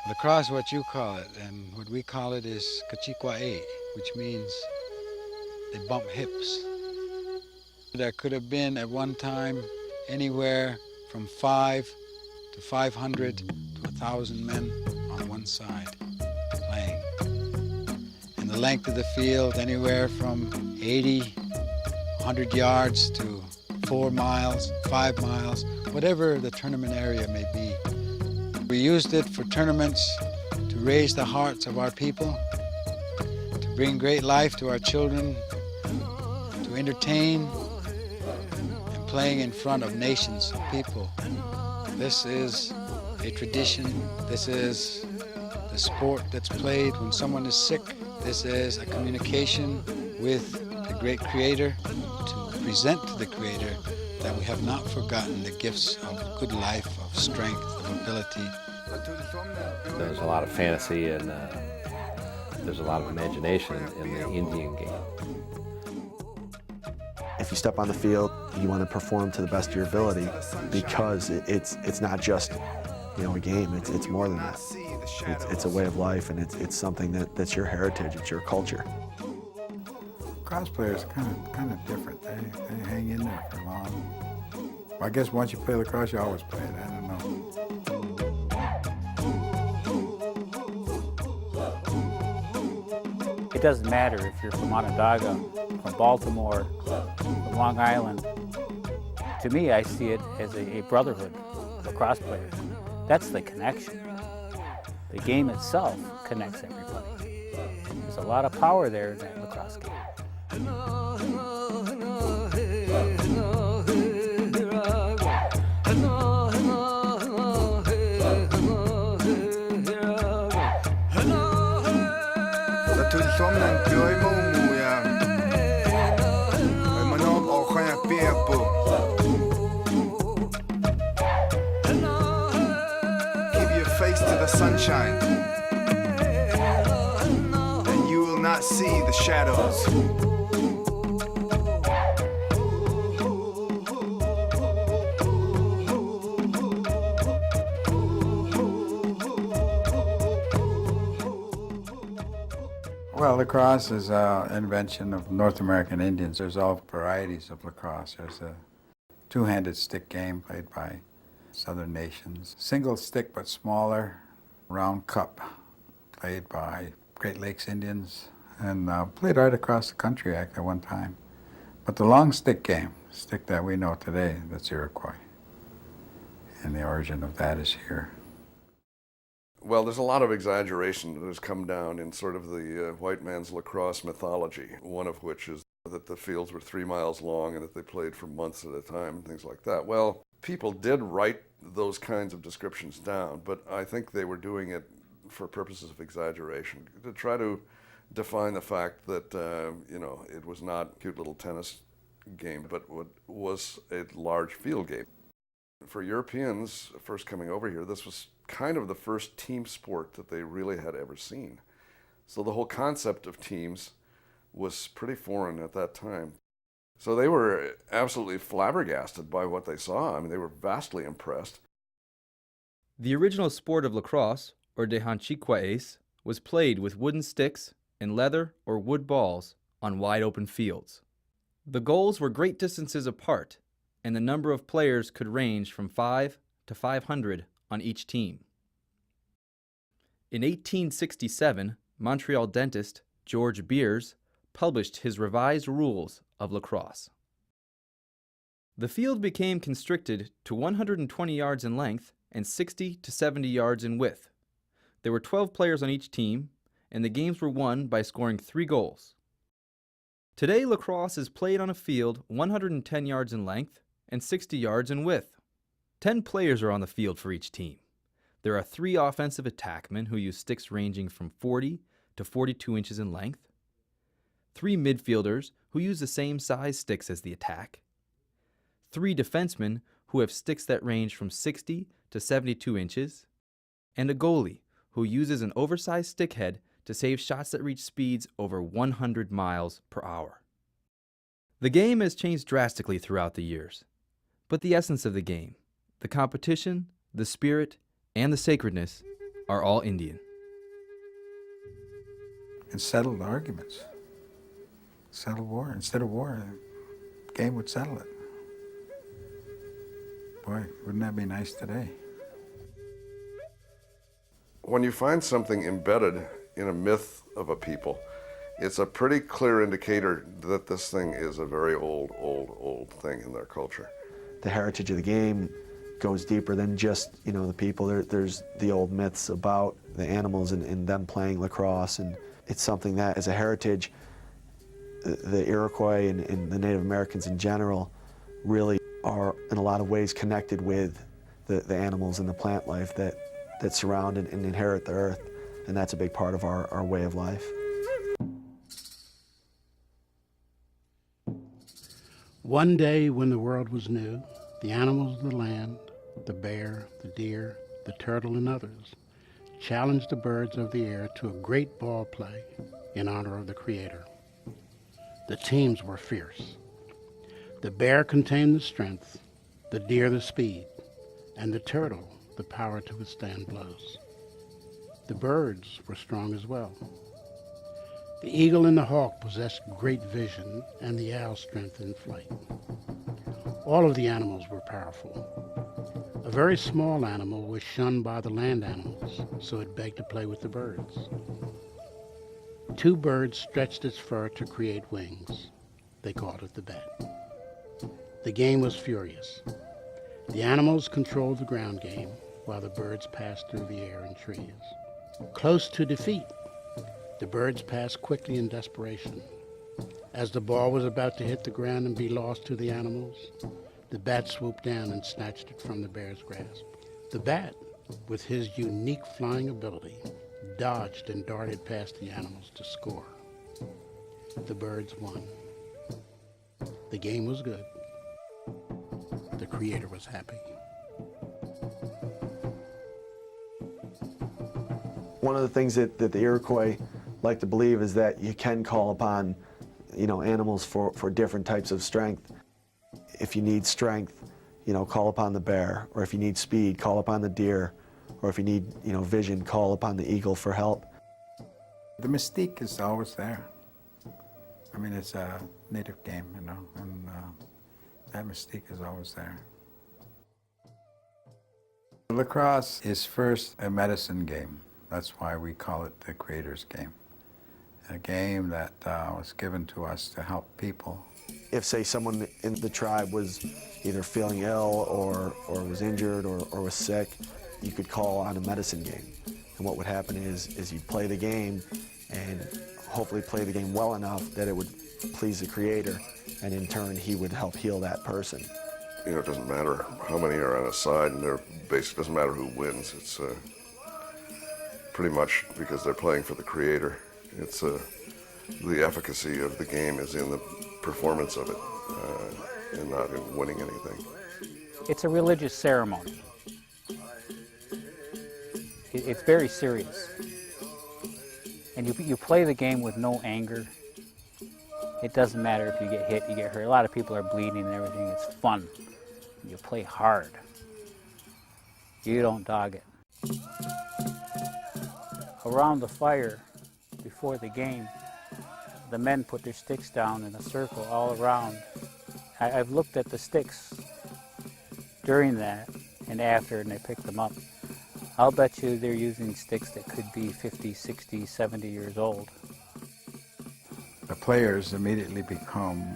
Lacrosse, what you call it, and what we call it is Kachikwa'e, which means they bump hips. There could have been at one time anywhere from 500 to 1,000 men on one side playing. And the length of the field anywhere from 80, 100 yards to 4 miles, 5 miles, whatever the tournament area may be. We used it for tournaments to raise the hearts of our people, to bring great life to our children, to entertain, and playing in front of nations of people. This is a tradition. This is the sport that's played when someone is sick. This is a communication with the great Creator, to present to the Creator that we have not forgotten the gifts of good life, of strength, of ability. There's a lot of fantasy and there's a lot of imagination in the Indian game. If you step on the field, you want to perform to the best of your ability, because it's not just, a game. It's more than that. It's a way of life, and it's something that's your heritage. It's your culture. Lacrosse players are kind of different. They hang in there for long. Well, I guess once you play lacrosse, you always play it. I don't know. It doesn't matter if you're from Onondaga, from Baltimore, from Long Island. To me, I see it as a brotherhood of lacrosse players. That's the connection. The game itself connects everybody. There's a lot of power there in that lacrosse game. Give your face to the sunshine, and you will not see the shadows. Well, lacrosse is an invention of North American Indians. There's all varieties of lacrosse. There's a two-handed stick game played by southern nations. Single stick but smaller, round cup played by Great Lakes Indians, and played right across the country at one time. But the long stick game, stick that we know today, that's Iroquois. And the origin of that is here. Well, there's a lot of exaggeration that has come down in sort of the white man's lacrosse mythology, one of which is that the fields were 3 miles long and that they played for months at a time, things like that. Well, people did write those kinds of descriptions down, but I think they were doing it for purposes of exaggeration, to try to define the fact that, it was not a cute little tennis game, but what was a large field game. For Europeans first coming over here, this was kind of the first team sport that they really had ever seen. So the whole concept of teams was pretty foreign at that time. So they were absolutely flabbergasted by what they saw. I mean, they were vastly impressed. The original sport of lacrosse, or Tehanshikwa'es, was played with wooden sticks and leather or wood balls on wide open fields. The goals were great distances apart, and the number of players could range from 5 to 500 on each team. In 1867, Montreal dentist George Beers published his revised rules of lacrosse. The field became constricted to 120 yards in length and 60 to 70 yards in width. There were 12 players on each team, and the games were won by scoring 3 goals. Today, lacrosse is played on a field 110 yards in length and 60 yards in width. 10 players are on the field for each team. There are 3 offensive attackmen who use sticks ranging from 40 to 42 inches in length, 3 midfielders who use the same size sticks as the attack, 3 defensemen who have sticks that range from 60 to 72 inches, and a goalie who uses an oversized stick head to save shots that reach speeds over 100 miles per hour. The game has changed drastically throughout the years, but the essence of the game, the competition, the spirit, and the sacredness are all Indian. And settled arguments. Settle war. Instead of war, the game would settle it. Boy, wouldn't that be nice today? When you find something embedded in a myth of a people, it's a pretty clear indicator that this thing is a very old thing in their culture. The heritage of the game goes deeper than just, the people. There's the old myths about the animals and them playing lacrosse, and it's something that, as a heritage, the Iroquois and the Native Americans in general really are, in a lot of ways, connected with the animals and the plant life that surround and inherit the earth, and that's a big part of our way of life. One day when the world was new, the animals of the land, the bear, the deer, the turtle, and others, challenged the birds of the air to a great ball play in honor of the Creator. The teams were fierce. The bear contained the strength, the deer the speed, and the turtle the power to withstand blows. The birds were strong as well. The eagle and the hawk possessed great vision, and the owl strength in flight. All of the animals were powerful. A very small animal was shunned by the land animals, so it begged to play with the birds. Two birds stretched its fur to create wings. They called it the bat. The game was furious. The animals controlled the ground game, while the birds passed through the air in trees. Close to defeat, the birds passed quickly in desperation. As the ball was about to hit the ground and be lost to the animals, the bat swooped down and snatched it from the bear's grasp. The bat, with his unique flying ability, dodged and darted past the animals to score. The birds won. The game was good. The Creator was happy. One of the things that the Iroquois like to believe is that you can call upon, animals for different types of strength. If you need strength, call upon the bear, or if you need speed, call upon the deer, or if you need, vision, call upon the eagle for help. The mystique is always there. I mean, it's a native game, and that mystique is always there. Lacrosse is first a medicine game. That's why we call it the Creator's game. A game that was given to us to help people. If, say, someone in the tribe was either feeling ill or was injured or was sick, you could call on a medicine game. And what would happen is you'd play the game and hopefully play the game well enough that it would please the Creator, and in turn he would help heal that person. It doesn't matter how many are on a side, and it doesn't matter who wins. It's pretty much because they're playing for the Creator. It's the efficacy of the game is in the performance of it, and not in winning anything. It's a religious ceremony. It's very serious. And you play the game with no anger. It doesn't matter if you get hit, you get hurt. A lot of people are bleeding and everything. It's fun. You play hard. You don't dog it. Around the fire, before the game, the men put their sticks down in a circle all around. I've looked at the sticks during that and after, and I picked them up. I'll bet you they're using sticks that could be 50, 60, 70 years old. The players immediately become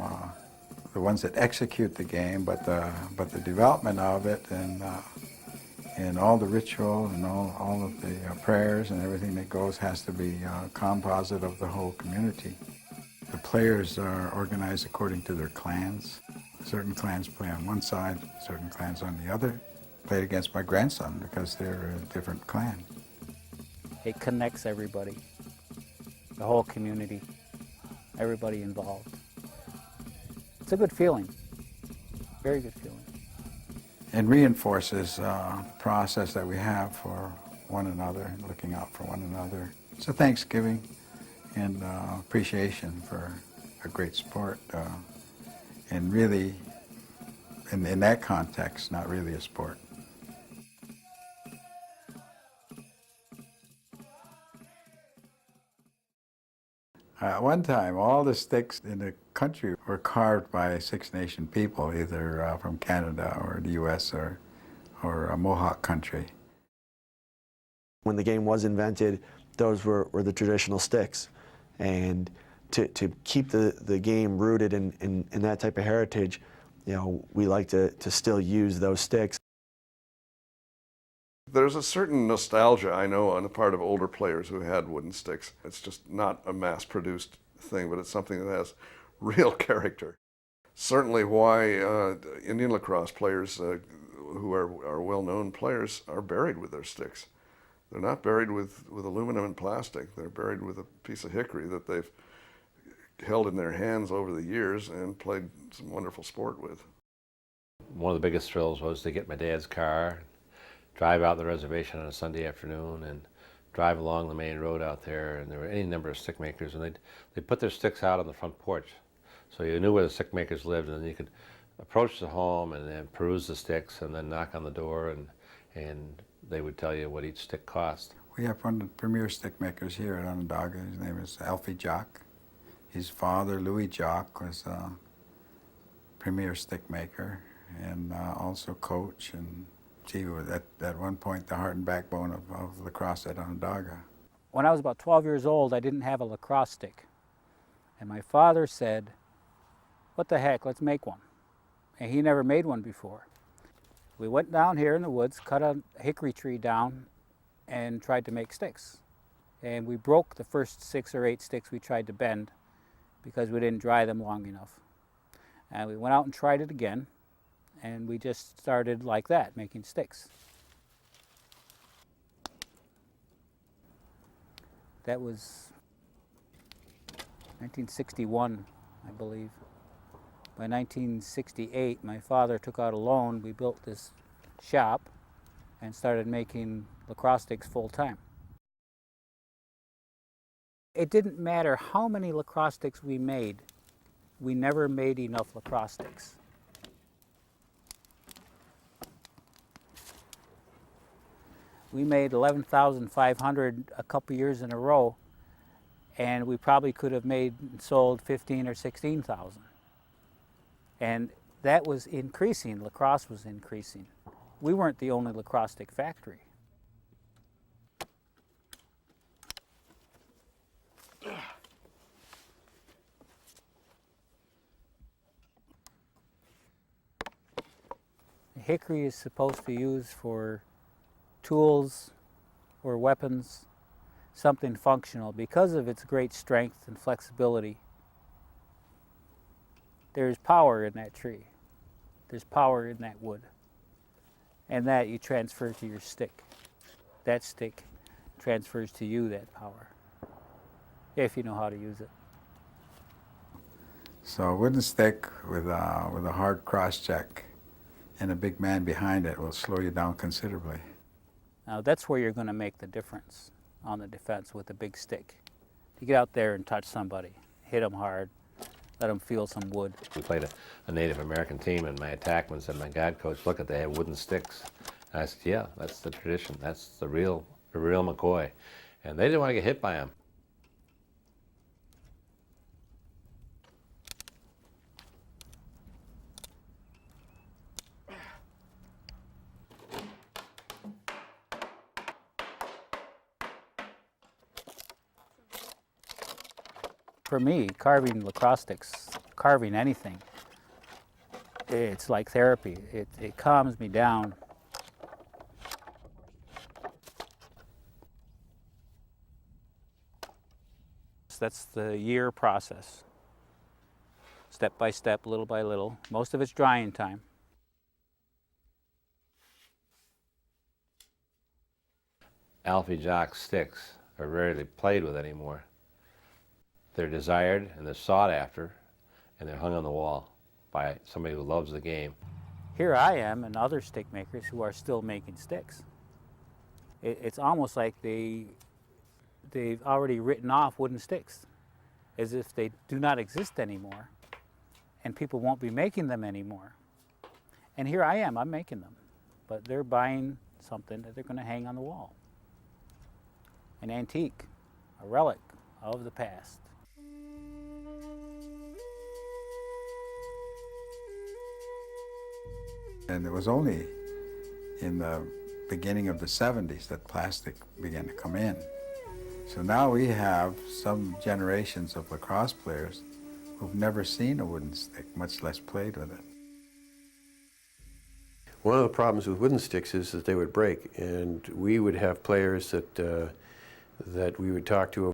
the ones that execute the game, but the development of it and all the ritual and all of the prayers and everything that goes has to be a composite of the whole community. The players are organized according to their clans. Certain clans play on one side, certain clans on the other. Played against my grandson because they're a different clan. It connects everybody, the whole community, everybody involved. It's a good feeling, very good feeling. And reinforces the process that we have for one another and looking out for one another. It's a Thanksgiving and appreciation for a great sport, and really, in that context, not really a sport. At one time, all the sticks in the country were carved by Six Nation people, either from Canada or the U.S. or Mohawk country. When the game was invented, those were the traditional sticks. And to keep the game rooted in that type of heritage, you know, we like to still use those sticks. There's a certain nostalgia, I know, on the part of older players who had wooden sticks. It's just not a mass-produced thing, but it's something that has real character. Certainly why Indian lacrosse players who are well-known players are buried with their sticks. They're not buried with aluminum and plastic. They're buried with a piece of hickory that they've held in their hands over the years and played some wonderful sport with. One of the biggest thrills was to get my dad's car, drive out the reservation on a Sunday afternoon and drive along the main road out there, and there were any number of stick makers, and they'd put their sticks out on the front porch. So you knew where the stick makers lived, and then you could approach the home and then peruse the sticks and then knock on the door, and they would tell you what each stick cost. We have one of the premier stick makers here at Onondaga. His name is Alfie Jock. His father, Louis Jock, was a premier stick maker and also coach, and he was at one point the heart and backbone of lacrosse at Onondaga. When I was about 12 years old, I didn't have a lacrosse stick. And my father said, "What the heck, let's make one." And he never made one before. We went down here in the woods, cut a hickory tree down, and tried to make sticks. And we broke the first 6 or 8 sticks we tried to bend because we didn't dry them long enough. And we went out and tried it again, and we just started like that, making sticks. That was 1961, I believe. By 1968, my father took out a loan. We built this shop and started making lacrosse sticks full time. It didn't matter how many lacrosse sticks we made, we never made enough lacrosse sticks. We made 11,500 a couple years in a row, and we probably could have made and sold 15 or 16,000. And that was increasing. Lacrosse was increasing. We weren't the only lacrosse stick factory. Hickory is supposed to use for tools or weapons, something functional. Because of its great strength and flexibility, there's power in that tree. There's power in that wood. And that you transfer to your stick. That stick transfers to you that power, if you know how to use it. So a wooden stick with a hard cross check and a big man behind it will slow you down considerably. Now that's where you're going to make the difference on the defense with a big stick. You get out there and touch somebody, hit them hard, let them feel some wood. We played a Native American team, and my attackman said, "My God, coach, look at, they have wooden sticks." And I said, "Yeah, that's the tradition. That's the real McCoy." And they didn't want to get hit by him. For me, carving lacrosse sticks, carving anything, it's like therapy. It calms me down. That's the year process. Step by step, little by little. Most of it's drying time. Alfie Jock sticks are rarely played with anymore. They're desired and they're sought after, and they're hung on the wall by somebody who loves the game. Here I am and other stick makers who are still making sticks. It's almost like they've already written off wooden sticks, as if they do not exist anymore, and people won't be making them anymore. And here I am, I'm making them, but they're buying something that they're going to hang on the wall. An antique, a relic of the past. And it was only in the beginning of the 70s that plastic began to come in. So now we have some generations of lacrosse players who've never seen a wooden stick, much less played with it. One of the problems with wooden sticks is that they would break, and we would have players that we would talk to